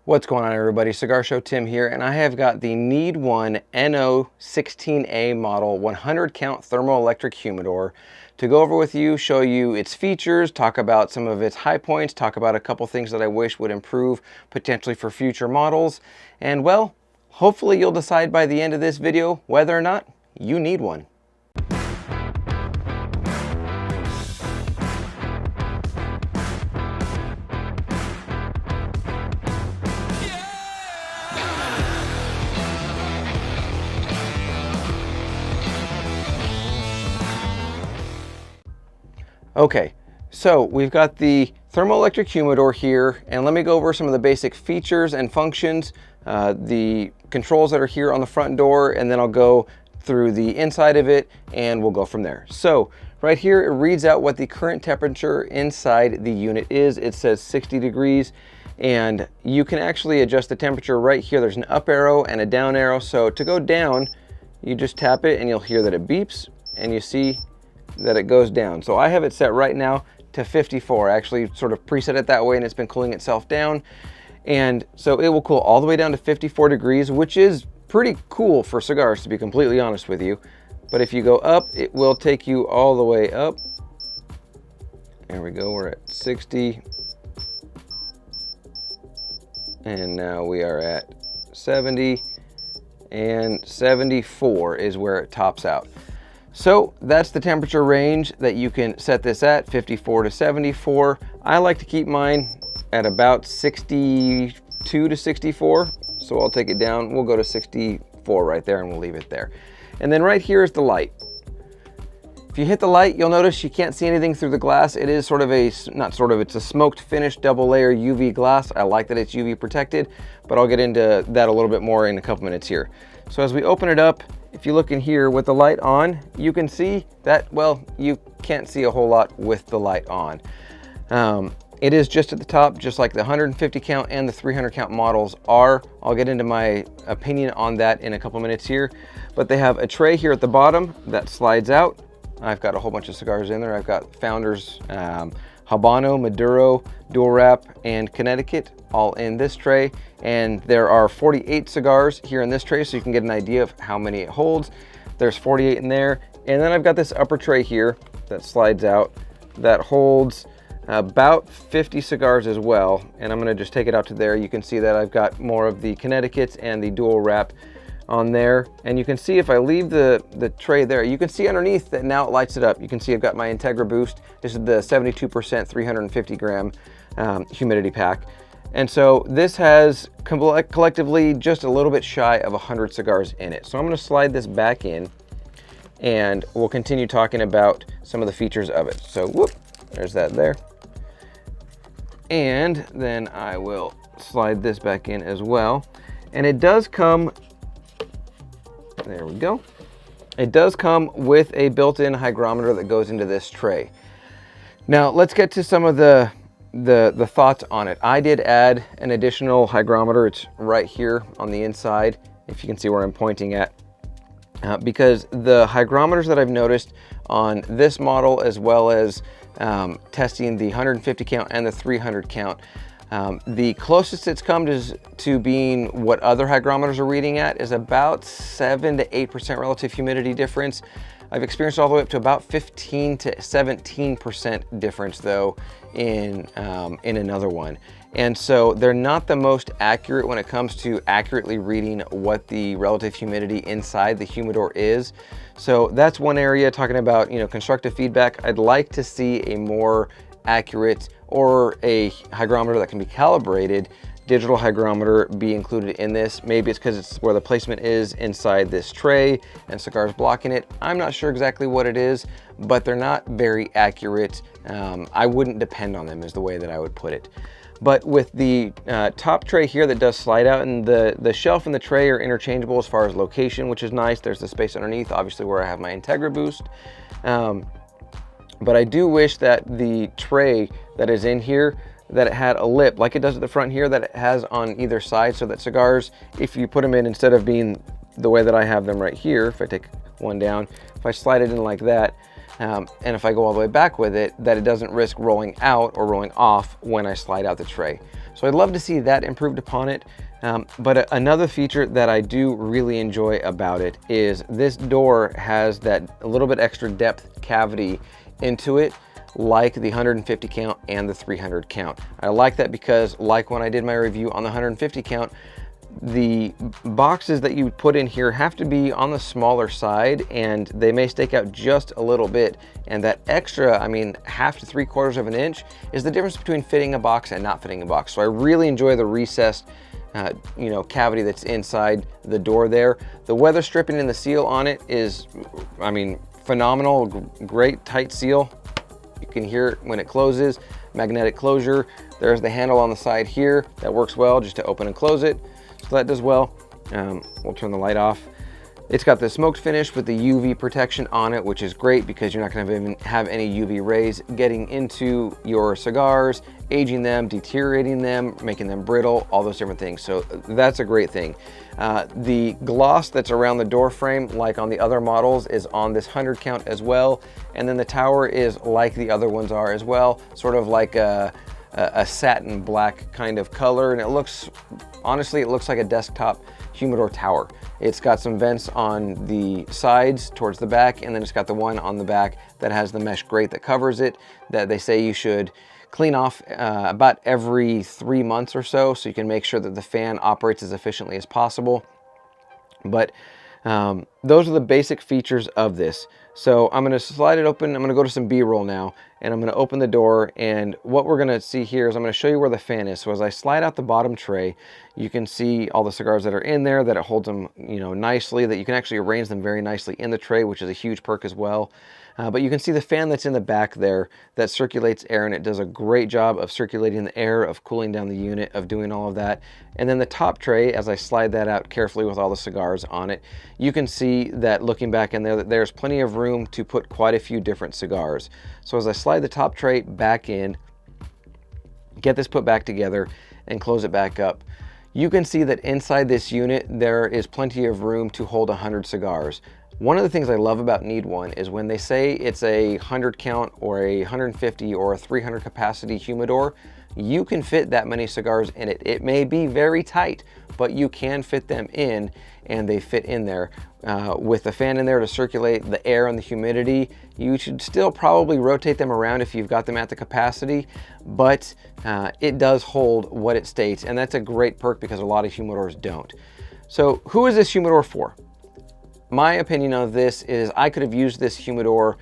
What's going on, everybody? Cigar Show Tim here, and I have got the Needone NO-16A model 100 count thermoelectric humidor to go over with you, show you its features, talk about some of its high points, talk about a couple things that I wish would improve potentially for future models, and well, hopefully you'll decide by the end of this video whether or not you need one. Okay, so we've got the thermoelectric humidor here, and let me go over some of the basic features and functions, the controls that are here on the front door, and then I'll go through the inside of it and we'll go from there. So right here, it reads out what the current temperature inside the unit is. It says 60 degrees, and you can actually adjust the temperature right here. There's an up arrow and a down arrow. So to go down, you just tap it and you'll hear that it beeps, and you see that it goes down. So I have it set right now to 54. I actually sort of preset it that way, and it's been cooling itself down. And so it will cool all the way down to 54 degrees, which is pretty cool for cigars, to be completely honest with you. But if you go up, it will take you all the way up. There we go, we're at 60. And now we are at 70, and 74 is where it tops out. So that's the temperature range that you can set this at, 54 to 74. I like to keep mine at about 62 to 64. So I'll take it down. We'll go to 64 right there, and we'll leave it there. And then right here is the light. If you hit the light, you'll notice you can't see anything through the glass. It is sort of a, it's a smoked finish double layer UV glass. I like that it's UV protected, but I'll get into that a little bit more in a couple minutes here. So as we open it up, if you look in here with the light on, you can see that, well, you can't see a whole lot with the light on. It is just at the top, just like the 150 count and the 300 count models are. I'll get into my opinion on that in a couple minutes here. But they have a tray here at the bottom that slides out. I've got a whole bunch of cigars in there. I've got Founders, Habano, Maduro, Dual Wrap, and Connecticut all in this tray. And there are 48 cigars here in this tray, so you can get an idea of how many it holds. There's 48 in there. And then I've got this upper tray here that slides out that holds about 50 cigars as well. And I'm gonna just take it out to there. You can see that I've got more of the Connecticut's and the Dual Wrap on there. And you can see if I leave the tray there, you can see underneath that now it lights it up. You can see I've got my Integra Boost. This is the 72% 350 gram humidity pack. And so this has collectively just a little bit shy of 100 cigars in it. So I'm gonna slide this back in, and we'll continue talking about some of the features of it. So whoop, there's that there. And then I will slide this back in as well. And it does come, there we go. It does come with a built-in hygrometer that goes into this tray. Now let's get to some of the thoughts on it. I did add an additional hygrometer. It's right here on the inside, if you can see where I'm pointing at, because the hygrometers that I've noticed on this model, as well as testing the 150 count and the 300 count, the closest it's come to being what other hygrometers are reading at is about 7 to 8% relative humidity difference. I've experienced all the way up to about 15 to 17% difference though in another one. And so they're not the most accurate when it comes to accurately reading what the relative humidity inside the humidor is. So that's one area, talking about, you know, constructive feedback. I'd like to see a more accurate, or a hygrometer that can be calibrated, digital hygrometer, be included in this. Maybe it's because it's where the placement is inside this tray and cigars blocking it. I'm not sure exactly what it is, but they're not very accurate. I wouldn't depend on them, is the way that I would put it. But with the top tray here that does slide out, and the shelf and the tray are interchangeable as far as location, which is nice. There's the space underneath, obviously, where I have my Integra Boost. But I do wish that the tray that is in here, that it had a lip like it does at the front here, that it has on either side, so that cigars, if you put them in, instead of being the way that I have them right here, if I take one down, if I slide it in like that, and if I go all the way back with it, that it doesn't risk rolling out or rolling off when I slide out the tray. So I'd love to see that improved upon it. But another feature that I do really enjoy about it is this door has that a little bit extra depth cavity into it, like the 150 count and the 300 count. I like that because, like when I did my review on the 150 count, the boxes that you put in here have to be on the smaller side, and they may stake out just a little bit, and that extra, I mean, 1/2 to 3/4 of an inch is the difference between fitting a box and not fitting a box. So I really enjoy the recessed you know, cavity that's inside the door there. The weather stripping and the seal on it is, I mean, phenomenal. Great tight seal. You can hear it when it closes. Magnetic closure. There's the handle on the side here that works well just to open and close it. So that does well. We'll turn the light off. It's got the smoked finish with the UV protection on it, which is great because you're not going to have any UV rays getting into your cigars, aging them, deteriorating them, making them brittle, all those different things. So that's a great thing. The gloss that's around the door frame, like on the other models, is on this 100 count as well. And then the tower is like the other ones are as well, sort of like a satin black kind of color. And it looks, honestly, it looks like a desktop humidor tower. It's got some vents on the sides towards the back, and then it's got the one on the back that has the mesh grate that covers it, that they say you should clean off about every 3 months or so you can make sure that the fan operates as efficiently as possible. But those are the basic features of this. So I'm going to slide it open. I'm going to go to some B-roll now, and I'm going to open the door, and what we're going to see here is I'm going to show you where the fan is. So as I slide out the bottom tray, you can see all the cigars that are in there, that it holds them, you know, nicely, that you can actually arrange them very nicely in the tray, which is a huge perk as well. But you can see the fan that's in the back there that circulates air, and it does a great job of circulating the air, of cooling down the unit, of doing all of that. And then the top tray, as I slide that out carefully with all the cigars on it, you can see that looking back in there, that there's plenty of room to put quite a few different cigars. So as I slide the top tray back in, get this put back together, and close it back up, you can see that inside this unit, there is plenty of room to hold 100 cigars. One of the things I love about Needone is when they say it's a 100 count or a 150 or a 300 capacity humidor, you can fit that many cigars in it. It may be very tight, but you can fit them in, and they fit in there. With the fan in there to circulate the air and the humidity, you should still probably rotate them around if you've got them at the capacity, but it does hold what it states, and that's a great perk because a lot of humidors don't. So who is this humidor for? My opinion of this is I could have used this humidor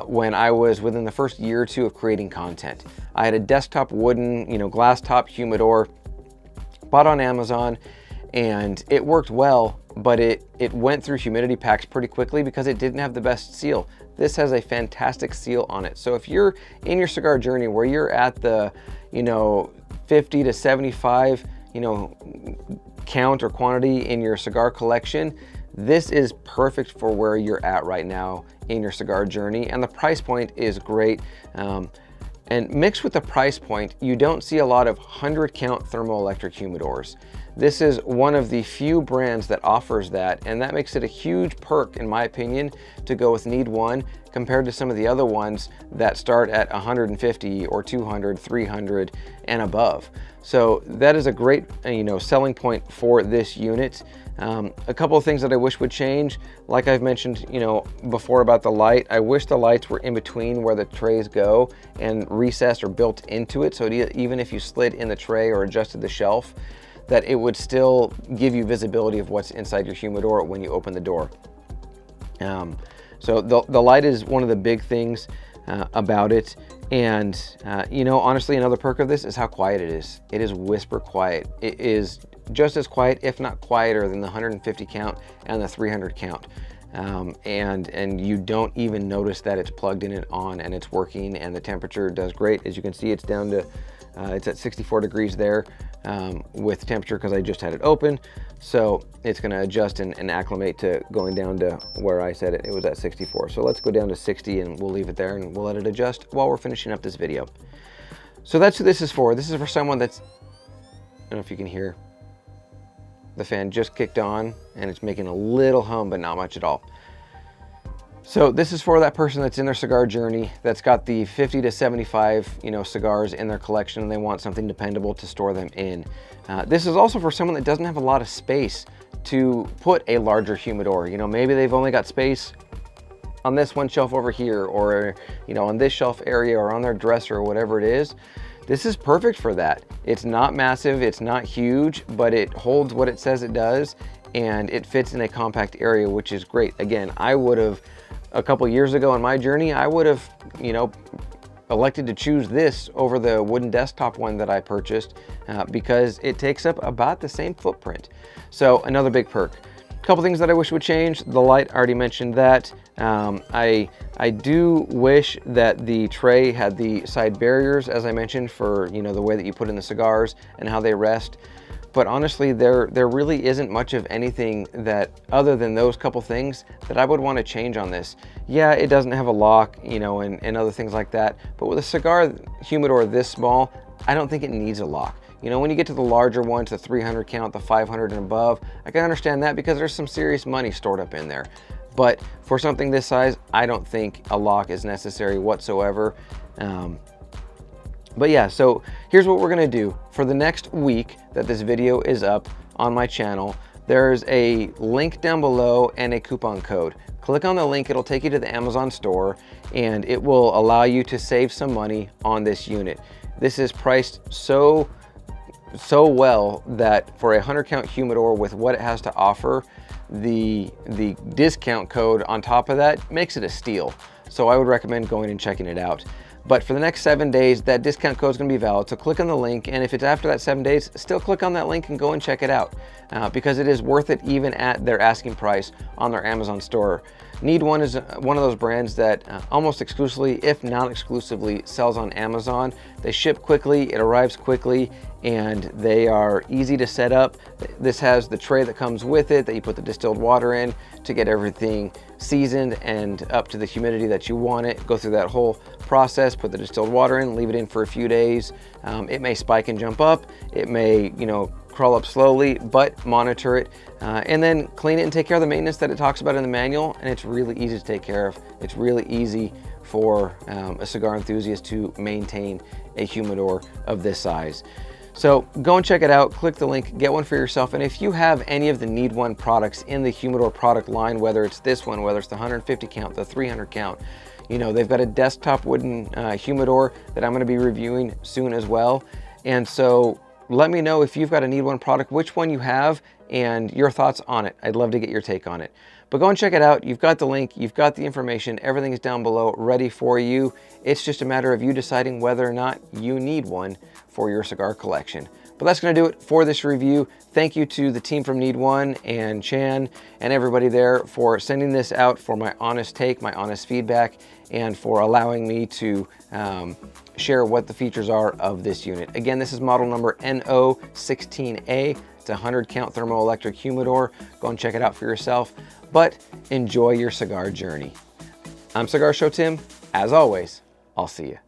when I was within the first year or two of creating content. I had a desktop wooden, you know, glass top humidor, bought on Amazon, and it worked well, but it went through humidity packs pretty quickly because it didn't have the best seal. This has a fantastic seal on it. So if you're in your cigar journey where you're at the, you know, 50 to 75, you know, count or quantity in your cigar collection, this is perfect for where you're at right now in your cigar journey, and the price point is great. And mixed with the price point, you don't see a lot of 100 count thermoelectric humidors. This is one of the few brands that offers that, and that makes it a huge perk, in my opinion, to go with Needone compared to some of the other ones that start at 150 or 200, 300 and above. So that is a great, you know, selling point for this unit. A couple of things that I wish would change, like I've mentioned, you know, before about the light. I wish the lights were in between where the trays go and recessed or built into it, so even if you slid in the tray or adjusted the shelf, that it would still give you visibility of what's inside your humidor when you open the door. So the light is one of the big things about it. And you know, honestly, another perk of this is how quiet it is. It is whisper quiet. It is just as quiet, if not quieter, than the 150 count and the 300 count. And you don't even notice that it's plugged in and on and it's working, and the temperature does great. As you can see, it's down to, it's at 64 degrees there with temperature because I just had it open. So it's gonna adjust and acclimate to going down to where I said it was at 64. So let's go down to 60 and we'll leave it there and we'll let it adjust while we're finishing up this video. So that's who this is for. This is for someone that's, I don't know if you can hear, the fan just kicked on and it's making a little hum, but not much at all. So this is for that person that's in their cigar journey, that's got the 50 to 75, cigars in their collection, and they want something dependable to store them in. This is also for someone that doesn't have a lot of space to put a larger humidor. Maybe they've only got space on this one shelf over here, or on this shelf area, or on their dresser, or whatever it is. This is perfect for that. It's not massive, it's not huge, but it holds what it says it does, and it fits in a compact area, which is great. Again, I would have, a couple years ago in my journey, I would have, elected to choose this over the wooden desktop one that I purchased because it takes up about the same footprint. So another big perk. A couple things that I wish would change. The light, I already mentioned that. I do wish that the tray had the side barriers, as I mentioned, for the way that you put in the cigars and how they rest. But honestly, there really isn't much of anything that, other than those couple things, that I would want to change on this. Yeah, it doesn't have a lock, and other things like that. But with a cigar humidor this small, I don't think it needs a lock. When you get to the larger ones, the 300 count, the 500 and above, I can understand that because there's some serious money stored up in there. But for something this size, I don't think a lock is necessary whatsoever. But yeah, so here's what we're gonna do. For the next week that this video is up on my channel, there's a link down below and a coupon code. Click on the link, it'll take you to the Amazon store, and it will allow you to save some money on this unit. This is priced so well that for a 100 count humidor with what it has to offer, the discount code on top of that makes it a steal. So I would recommend going and checking it out. But for the next 7 days, that discount code is going to be valid. So click on the link, and if it's after that 7 days, still click on that link and go and check it out because it is worth it even at their asking price on their Amazon store. Needone is one of those brands that almost exclusively, if not exclusively, sells on Amazon. They ship quickly, it arrives quickly, and they are easy to set up. This has the tray that comes with it that you put the distilled water in to get everything seasoned and up to the humidity that you want it. Go through that whole process, put the distilled water in, leave it in for a few days. It may spike and jump up. It may, crawl up slowly, but monitor it and then clean it and take care of the maintenance that it talks about in the manual. And it's really easy to take care of. It's really easy for a cigar enthusiast to maintain a humidor of this size. So go and check it out, click the link, get one for yourself. And if you have any of the Needone products in the humidor product line, whether it's this one, whether it's the 150 count, the 300 count, they've got a desktop wooden humidor that I'm going to be reviewing soon as well. And so let me know if you've got a Needone product, which one you have, and your thoughts on it. I'd love to get your take on it. But go and check it out. You've got the link, you've got the information, everything is down below ready for you. It's just a matter of you deciding whether or not you need one for your cigar collection. But that's going to do it for this review. Thank you to the team from Needone and Chan and everybody there for sending this out, for my honest take, my honest feedback, and for allowing me to share what the features are of this unit. Again, this is model number NO-16A. It's a 100 count thermoelectric humidor. Go and check it out for yourself, but enjoy your cigar journey. I'm Cigar Show Tim. As always, I'll see you.